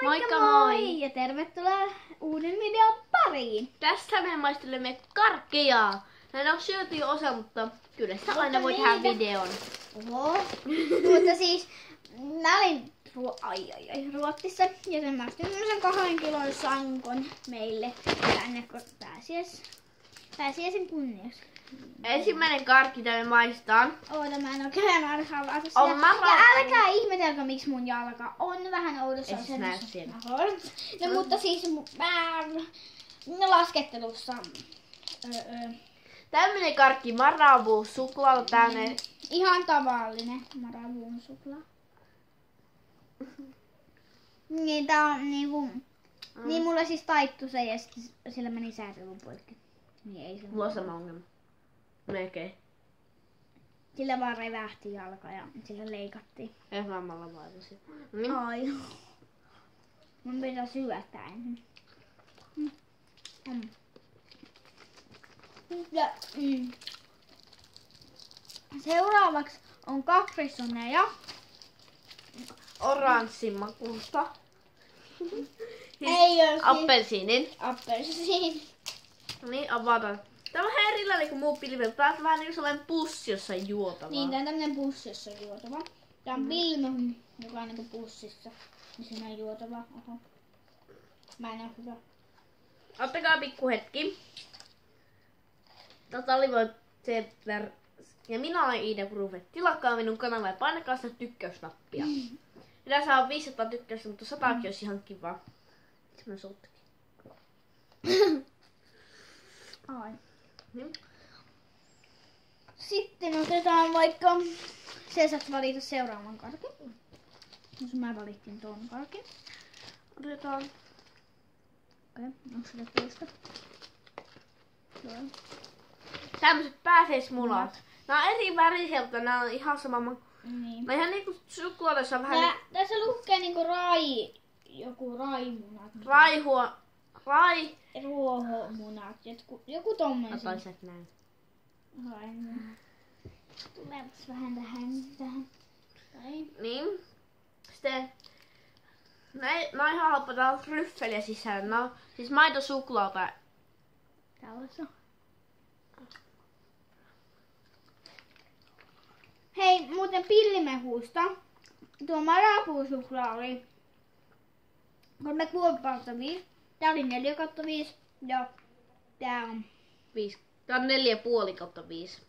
Moikka moi! Ja tervetuloa uuden videon pariin! Tässä me maistelemme karkkeja. Näitä on syöty jo osa, mutta kyllä sitä aina voi tehdä videon. Oho. Mutta siis mä olin Ruotsissa ja sen mä ostin semmosen 2 kilon sankon meille tänne pääsiäisen kunniaksi. Ensimmäinen karkki, mitä me maistaan. Oota, mä en oikein arhaa On sitä. mara. Ja älkää ihmetelkö, miksi mun jalka on vähän oudossa Ei se näy siellä. No mutta siis laskettelussa. Tämmönen karkki Marabou suklaalla tänne. Ihan tavallinen Marabou suklaa. Niin tää on niinku... Niin mulla siis taittu se ja sitten sillä meni säätelun poikki. Niin ei se... Mulla on sama ongelma. Melkein. Sillä vaan revähti jalka ja sillä leikattiin. Ei mammalla vaivaisi. Ai. Mun pitää syötä ensin. Ja, seuraavaksi on kakrisoneja. Oranssin makuusta. Ei oo siis Appelsiinin. appelsiini. Niin, avataan. Tää on vähän erilainen kuin muu pilvi. Tää on vähän niin kuin sellainen pussi, jossa on juotavaa. Niin, tää on tämmönen pussissa juotava. Tää on pilmehu, joka on niinku pussissa. Ja siinä on juotava. Oho. Mä en oo hyvä. Ottakaa pikku hetki. Oli Zetler. Ja minä olen Iida Grufet. Tilatkaa minun kanavaa ja painakaa sitä tykkäysnappia. Minä saa 500 tykkäystä, mutta 100 olisi ihan kiva. Semmoinen suuttakin. Ai. Niin. Sitten otetaan vaikka... Se saat valita seuraavan karkin. Jos mä valittiin tuon karkin. Otetaan. Okei, onko sitä tuosta? Joo. Tämmöiset pääseismunat. Nää on eri väriseltä, nää on ihan sama. Niin. Nää ihan niinku suklaadessa on vähän Tässä lukee niinku joku raimunat. Ruohomunat. Joku tommoinen. Otan sieltä näin. Tuleepas vähän tähän. Näin. Niin. Sitten nää on ihan halpa, tää on ryffeliä sisällä. Nää on siis maitosuklaata. Tällaista. Hei, muuten pillimehusta. Tuo Marabou-suklaa oli 3,5/5. Tää oli 4/5. Ja tää on... 5. Tää on 4,5/5.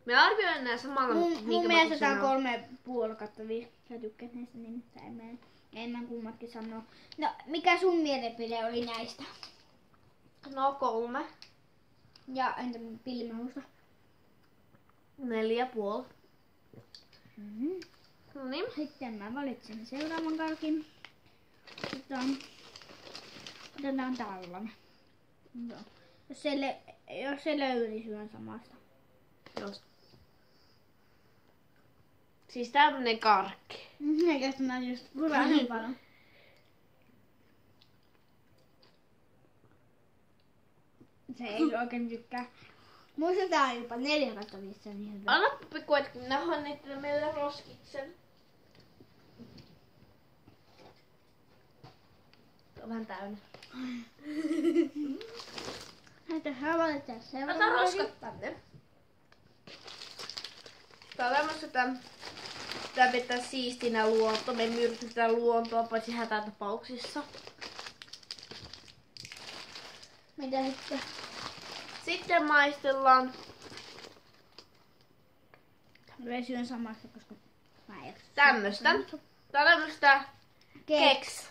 Me arvioin nää samalla. Mun mielestä tää on 3,5/5. Sä tykkäät näistä nimittäin. En kummatkin sanoo. No, mikä sun mielipide oli näistä? No 3. Ja entä pillimehusta? 4,5. No niin. Sitten mä valitsen seuraavan karkin. Otetaan tällainen. Joo. Jos se löydi syön samasta. Just. Siis tämmönen karkki. Eikä tämä just purainen paljon. Se ei oikein tykkää. Muista tää on jopa 4/5, niin hyvä. Anna pikku hetki, minä haen niitä meille roskiksen. Tuo on vähän täynnä. Näitä valitaan Ota seuraavan roskat tänne. Tää on tämmöstä, tää pitää siistinä luonto. Me myrkytetään luontoa paitsi hätätapauksissa. Mitä sitten? Sitten maistellaan. Mä syön samasta, koska mä en Tämmöstä. Tää on tämmöstä keks.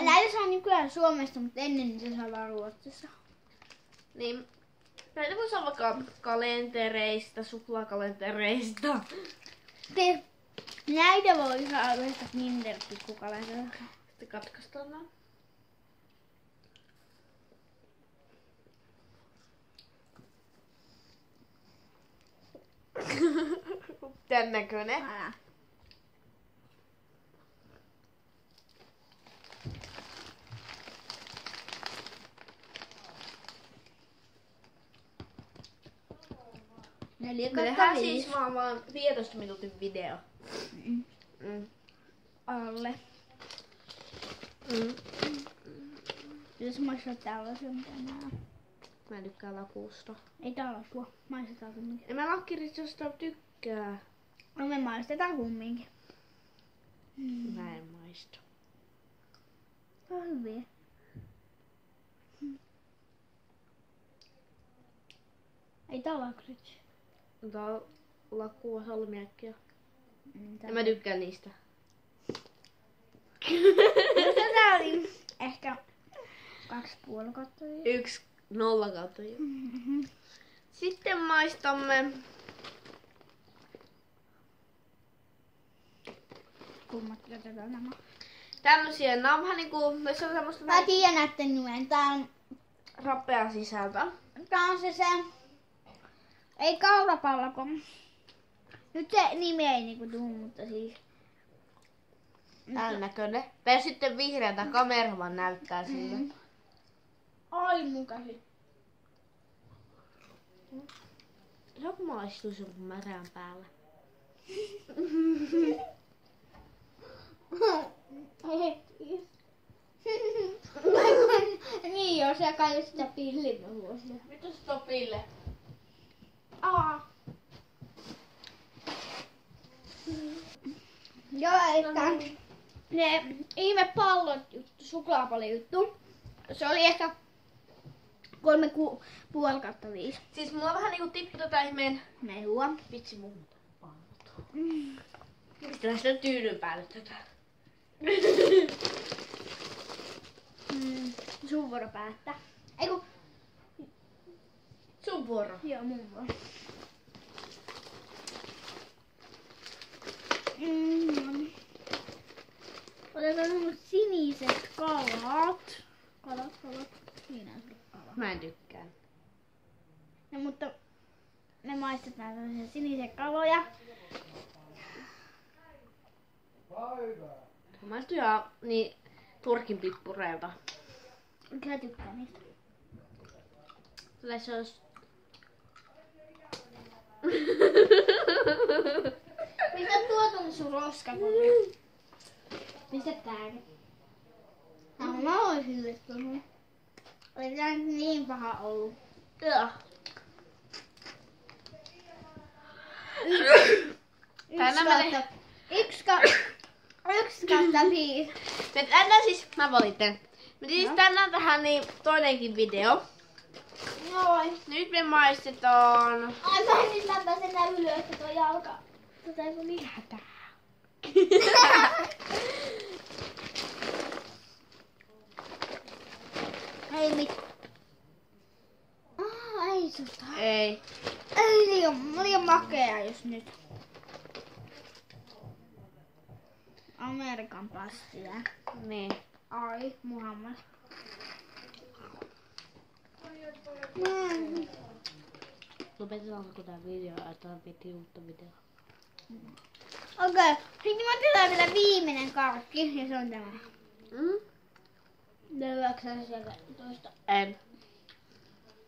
Näitä saa nykyään Suomesta, mutta ennen niitä saa vaan Ruotsissa. Niin. Näitä voi saa vaikka kalentereista, suklaakalentereista. Näitä voi saada yhdestä Kinder-pikkukalenterista. Sitten katkaistaan nää. Tän näköinen. Älä. Me tehdään siis vaan 15 minuutin video. Alle. Jos maistaa tällaisia, mitä nää. Mä en tykkää lakuusta. Ei tää lakua. Maistetaan kumminkin. En mä lakkiristosta tykkää. No me maistetaan kumminkin. Mä en maista. Tää on hyviä. Ei tää lakritsi. Tää on lakua salmiakkia. En mä tykkää niistä. Tää oli ehkä 2,5 kautta. 1-0 kautta. Sitten maistamme Kummat jätetään nämä. tämmösiä. Nää on vähän niinku, se on semmoista Mä tiedän näitten nimen. Tää on, rappea sisältä. tää on se ei kaurapallako. Nyt se nimi ei niinku tuu, mutta siis. Tän näköinen. Tai sitten vihreätä kamera vaan näyttää sille. Ai mun käsi. Joku maistuu sun märän päällä. Niin jos sä kai sitä pillimme vuosia. Mitä se on pille? Joo, että ne ihme pallot juttu, suklaapallon juttu. Se oli ehkä 3,5 kautta 5. Siis mulla vähän niinku tippui tätä ihmeen. Mehua. Vitsi mun pallot. Pistetään sitä tyynyn päälle tätä. Sun vuoro päättää. Eiku. Sun vuoro. Joo, mun vuoro. Otetaan semmoset siniset kalat. Kalat. Siinä on se kala. Mä en tykkää. No, mutta me maistetaan tämmöisiä sinisiä kaloja. Maistuu ihan niin Turkin pippureilta. Kyllä tykkää niistä. Kyllä se olisi... Mistä tuot on sun roskapulli? Mistä tääkin? Mä oon hyllyttynyt. Ei tää nyt niin paha ollut. Joo. Yksi kautta 5. Nyt tänään siis, mä valitsen. Me siis tänään tähän niin toinenkin video. Noin. Nyt me maistetaan... Ai mä en nyt läpäisen nää ylös, että tuo jalka. Tota ei voi lisätä. Ei mitään. Ei tota. Ei. Ei liian makea jos nyt. Amerikan pastia. Niin. Ai, Muhammad. Lopetetaanko tää video, että piti uutta videoa? Okei, sitten me otetaan vielä viimeinen karkki ja se on tämä. Löydäätkö sä sieltä toista? En.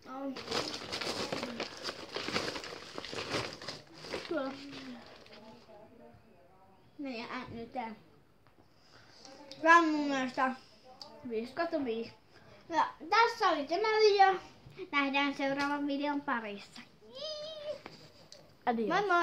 On. Tuolla. Meni nyt tää. Tää on mun mielestä 5/5. Ja tässä oli tämä video. Nähdään seuraavan videon parissa. Adios. Moi moi!